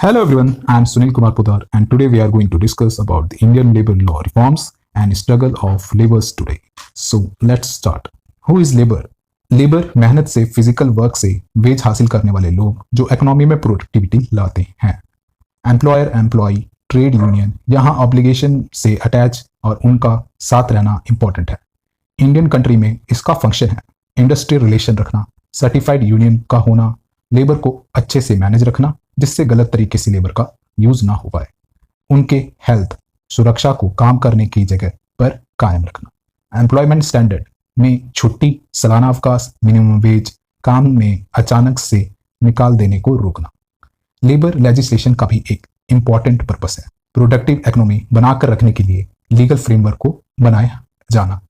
Hello everyone, I am Sunil Kumar Pudar and today we are going to discuss about the Indian labor law reforms and struggle of laborers today. So let's start. Who is labor? Labour मेहनत से physical work से veg हासिल करने वाले लोग जो economy में productivity लाते हैं. एम्प्लॉयर एम्प्लॉय ट्रेड यूनियन यहाँ ऑब्लिगेशन से अटैच और उनका साथ रहना इंपॉर्टेंट है. इंडियन कंट्री में इसका फंक्शन है इंडस्ट्रियल रिलेशन रखना, सर्टिफाइड यूनियन का होना, लेबर को अच्छे से मैनेज रखना जिससे गलत तरीके से लेबर का यूज ना हो पाए, उनके हेल्थ सुरक्षा को काम करने की जगह पर कायम रखना, एम्प्लॉयमेंट स्टैंडर्ड में छुट्टी, सालाना अवकाश, मिनिमम वेज, काम में अचानक से निकाल देने को रोकना. लेबर लेजिस्लेशन का भी एक इंपॉर्टेंट पर्पस है प्रोडक्टिव इकोनॉमी बनाकर रखने के लिए लीगल फ्रेमवर्क को बनाया जाना,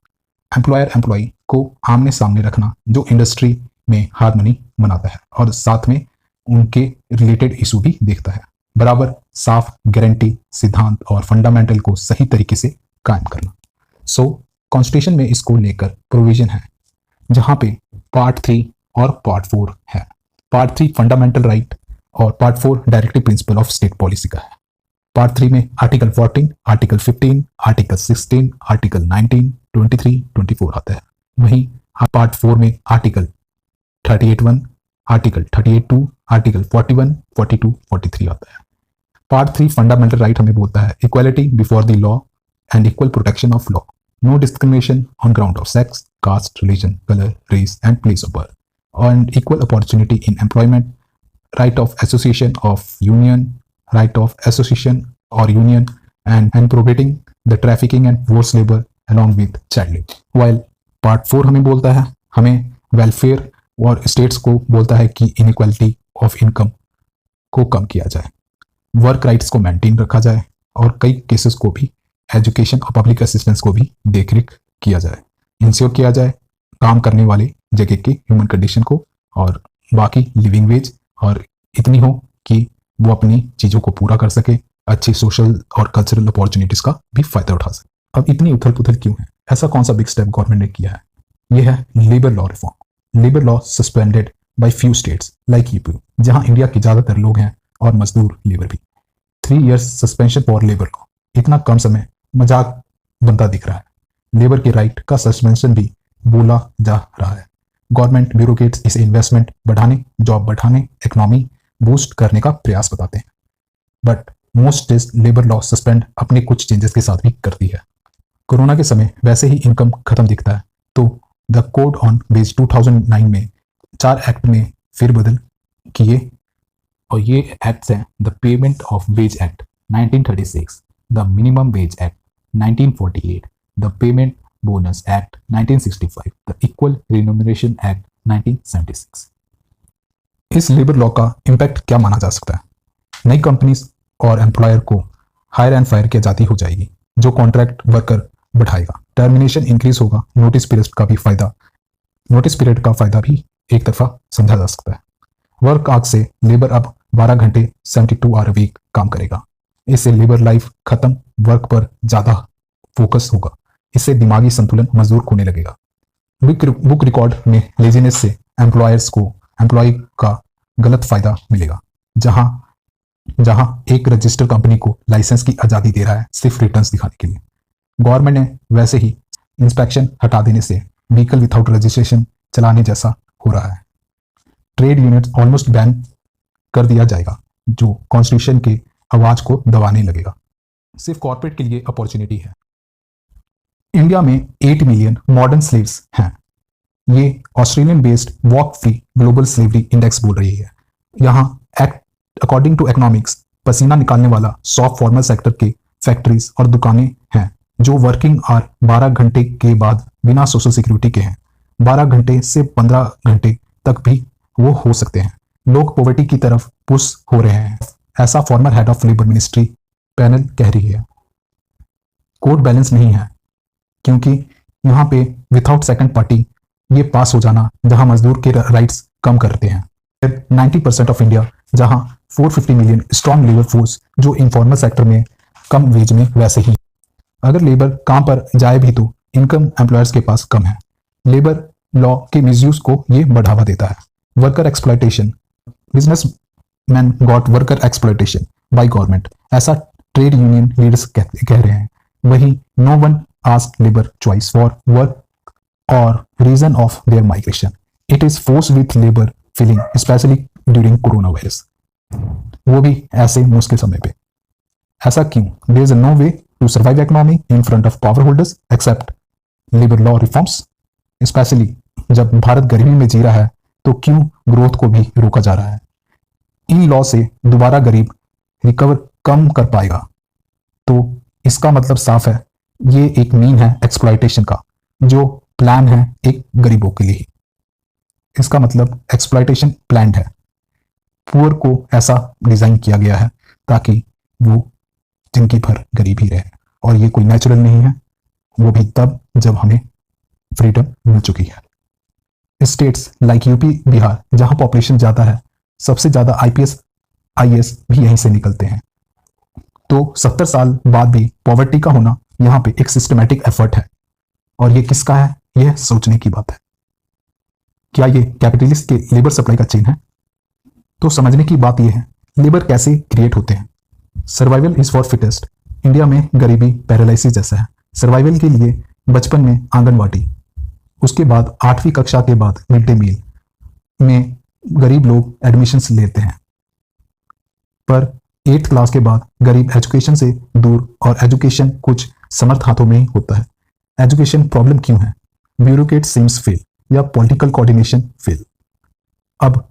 एम्प्लॉयर एम्प्लॉय को आमने सामने रखना जो इंडस्ट्री में हार्मनी बनाता है और साथ में उनके रिलेटेड इशू भी देखता है, बराबर साफ गारंटी सिद्धांत और फंडामेंटल को सही तरीके से कायम करना. सो कॉन्स्टिट्यूशन में इसको लेकर प्रोविजन है जहां पे पार्ट 3 और पार्ट 4 है. पार्ट 3 फंडामेंटल राइट और part 4 directive principle of state policy का है. पार्ट 3 में आर्टिकल 14, आर्टिकल 15, आर्टिकल 16, आर्टिकल 19, 23, 24 आता है. वहीं पार्ट 4 में आर्टिकल 38(1), आर्टिकल 38(2), आर्टिकल 41, 42, 43 आता है. पार्ट 3 फंडामेंटल राइट हमें बोलता है equality before the law and equal protection of law, no discrimination on ground of sex, caste, religion, colour, race and place of birth, and equal opportunity in employment, right of association or union, and prohibiting the trafficking and forced labor along with child labor. While part 4 हमें बोलता है हमें welfare और states को बोलता है कि inequality of income को कम किया जाए, वर्क राइट्स को मेंटेन रखा जाए और कई केसेस को भी एजुकेशन और पब्लिक असिस्टेंस को भी देखरेख किया जाए, इंश्योर किया जाए काम करने वाले जगह के ह्यूमन कंडीशन को और बाकी लिविंग वेज और इतनी हो कि वो अपनी चीज़ों को पूरा कर सके, अच्छी सोशल और कल्चरल अपॉर्चुनिटीज़ का भी फायदा उठा सके. अब इतनी उथल पुथल क्यों है? ऐसा कौन सा बिग स्टेप गवर्नमेंट ने किया है? यह है labour law reform. Labour law suspended bye few states like UP जहां इंडिया के ज़्यादातर लोग हैं और मजदूर लेबर भी. 3 years suspension for labour law, इतना कम समय मजाक बनता दिख रहा है. लेबर के राइट का सस्पेंशन भी बोला जा रहा है. गवर्नमेंट ब्यूरोक्रेट्स इसे इन्वेस्टमेंट बढ़ाने, जॉब बढ़ाने, इकोनॉमी बूस्ट करने का प्रयास बताते हैं. But most states labour law suspend अपने कुछ चेंजेस के साथ भी करती है. कोरोना के समय वैसे ही इनकम खत्म दिखता है तो द कोड ऑन वेज 2009 में 4 एक्ट में फेरबदल किए और ये एक्ट्स हैं the payment of wage act 1936, the minimum wage act 1948, the payment bonus act 1965, the equal remuneration act 1976. इस लेबर लॉ का इम्पैक्ट क्या माना जा सकता है? नई कंपनीज और एम्प्लॉयर को हायर एंड फायर की आज़ादी हो जाएगी जो कॉन्ट्रैक्ट वर्कर बढ़ाएगा, टर्मिनेशन इंक्रीज होगा, नोटिस पीरियड का फायदा भी एक तरफा समझा जा सकता है. वर्क आवर्स से लेबर अब 12 घंटे 72 आवर वीक काम करेगा. इससे लेबर लाइफ खत्म, वर्क पर ज़्यादा फोकस होगा. इससे दिमागी संतुलन मजबूर होने लगेगा. बुक रिकॉर्ड में लेजीनेस से एम्प्लॉय का गलत फायदा मिलेगा. जहां एक रजिस्टर्ड कंपनी को लाइसेंस की आज़ादी दे रहा है सिर्फ रिटर्न्स दिखाने के लिए. गवर्नमेंट ने वैसे ही इंस्पेक्शन हटा देने से व्हीकल विदाउट रजिस्ट्रेशन चलाने जैसा हो रहा है. ट्रेड यूनिट ऑलमोस्ट बैन कर दिया जाएगा जो कॉन्स्टिट्यूशन के आवाज को दबाने लगेगा. सिर्फ कॉर्पोरेट के लिए अपॉर्चुनिटी है. इंडिया में 8 मिलियन मॉडर्न स्लेव्स हैं. ये Australian based walk free global slavery index बोल रही है. यहाँ अकॉर्डिंग टू इकोनॉमिक्स पसीना निकालने वाला सॉफ्ट फॉर्मल सेक्टर के फैक्ट्रीज और दुकानें हैं जो वर्किंग आवर 12 घंटे के बाद बिना सोशल सिक्योरिटी के हैं. 12 घंटे से 15 घंटे तक भी वो हो सकते हैं. लोग पॉवर्टी की तरफ पुश हो रहे हैं, ऐसा farmer head of labour ministry panel कह रही है. कोड बैलेंस नहीं है क्योंकि यहाँ पे विदाउट सेकंड पार्टी ये पास हो जाना जहां मजदूर के राइट्स कम करते हैं. 90% ऑफ इंडिया जहां 450 मिलियन स्ट्रॉन्ग लेबर फोर्स जो इनफॉर्मल सेक्टर में कम वेज में वैसे ही. अगर लेबर काम पर जाए भी तो इनकम एम्प्लॉयर्स के पास कम है. लेबर लॉ के मिसयूज को ये बढ़ावा देता है. Worker exploitation, business man got worker exploitation by government, ऐसा ट्रेड यूनियन लीडर्स कह रहे हैं। वही no one ask labour choice for work और reason of their migration, it is force with labour feeling specially during corona virus, वो भी ऐसे मुश्किल समय पे। ऐसा क्यों? There is no way to survive economy in front of power holders except labour law reforms, specially जब भारत गरीबी में जी रहा है तो क्यों ग्रोथ को भी रोका जा रहा है? इन लॉ से दोबारा गरीब रिकवर कम कर पाएगा, तो इसका मतलब साफ है, ये एक मीन है एक्सप्लॉयटेशन का, जो प्लान है एक गरीबों के लिए। इसका मतलब एक्सप्लॉयटेशन प्लान्ड है, पुअर को ऐसा डिजाइन किया गया है ताकि वो जिंदगी भर गरीब ही रहे, और ये कोई नेचुरल नहीं है, वो भी तब जब हमें फ्रीडम मिल चुकी है। स्टेट्स लाइक यूपी, बिहार, जहां पॉपुलेशन ज्यादा है, सबसे ज्यादा आईपीएस आईएएस भी यहीं से निकलते हैं। तो 70 साल बाद भी पॉवर्टी का होना यहाँ पे एक सिस्टमैटिक एफर्ट है, और ये किसका है? यह सोचने की बात है। क्या ये कैपिटलिस्ट के लेबर सप्लाई का चेन है? तो समझने की बात यह है, लेबर कैसे क्रिएट होते हैं। Survival is for fittest. India में गरीबी पैरालिसिस जैसा है। सर्वाइवल के लिए बचपन में आंगनवाड़ी, उसके बाद 8वीं कक्षा के बाद मिड डे मील में गरीब लोग एडमिशन्स लेते हैं, पर 8th क्लास के बाद गरीब एजुकेशन से दूर, और एजुकेशन कुछ समर्थ हाथों में ही होता है। एजुकेशन प्रॉब्लम क्यों है? ब्यूरोक्रेट सीम्स फेल या पॉलिटिकल कोऑर्डिनेशन फेल। अब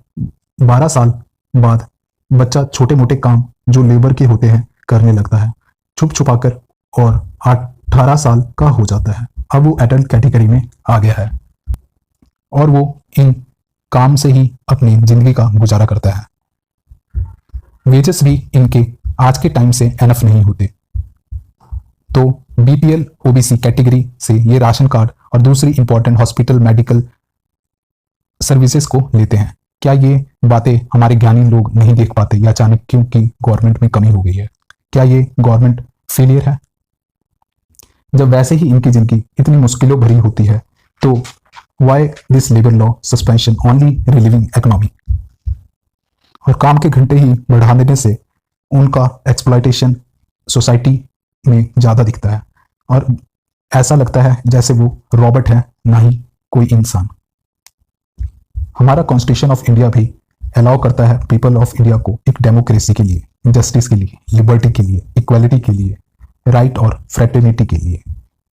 12 साल बाद बच्चा छोटे मोटे काम जो लेबर के होते हैं करने लगता है, छुप छुपाकर, और 18 साल का हो जाता है। अब वो एडल्ट कैटेगरी में आ गया है, और वो इन काम से ही अपनी जिंदगी का गुजारा करता है। वेजेस भी इनके आज के टाइम से एनफ नहीं होते, तो बीपीएल ओबीसी कैटेगरी से ये राशन कार्ड और दूसरी इंपॉर्टेंट हॉस्पिटल मेडिकल सर्विसेज को लेते हैं। क्या ये बातें हमारे ज्ञानी लोग नहीं देख पाते, या अचानक क्योंकि गवर्नमेंट में कमी हो गई है? क्या ये गवर्नमेंट फेलियर है? जब वैसे ही इनकी जिंदगी इतनी मुश्किलों भरी होती है, तो why this labour law suspension only relieving economy? और काम के घंटे ही बढ़ा देने से उनका एक्सप्लॉयटेशन सोसाइटी में ज्यादा दिखता है, और ऐसा लगता है जैसे वो रॉबोट है, ना ही कोई इंसान। हमारा कॉन्स्टिट्यूशन ऑफ इंडिया भी अलाउ करता है पीपल ऑफ इंडिया को एक डेमोक्रेसी के लिए, जस्टिस के लिए, लिबर्टी के लिए, इक्वालिटी के लिए, राइट और फ्रेटर्निटी के लिए।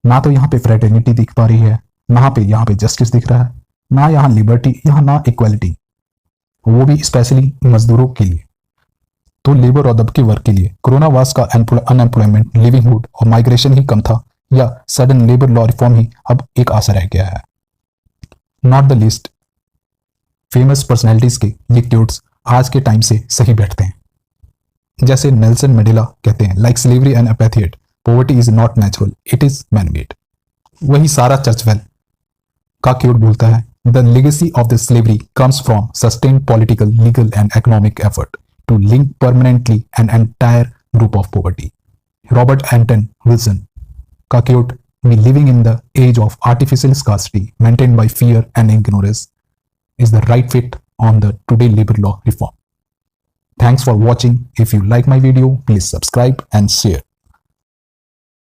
ना तो यहाँ पे फ्रेटर्निटी दिख पा रही है, ना पे यहाँ पे जस्टिस दिख रहा है, ना यहाँ लिबर्टी, यहाँ ना इक्वालिटी, वो भी स्पेशली मजदूरों के लिए। तो लेबर और दबके वर्ग के लिए कोरोना वास का अनएम्प्लॉयमेंट, लिविंगहुड और माइग्रेशन ही कम था, या सडन लेबर लॉ रिफॉर्म ही अब एक आशा रह गया है? Not the list famous personalities के ये क्योट्स आज के टाइम से सही बैठते हैं। जैसे नेल्सन मंडेला कहते हैं, like slavery and apartheid, poverty is not natural, it is man made. वही सारा चर्चवेल का क्योट बोलता है, the legacy of the slavery comes from sustain political, legal and economic effort to link permanently an entire group of poverty. Robert Anton Wilson का quote, we living in the age of artificial scarcity maintained by fear and ignorance is the right fit on the today labor law reform. Thanks for watching. If you like my video, please subscribe and share.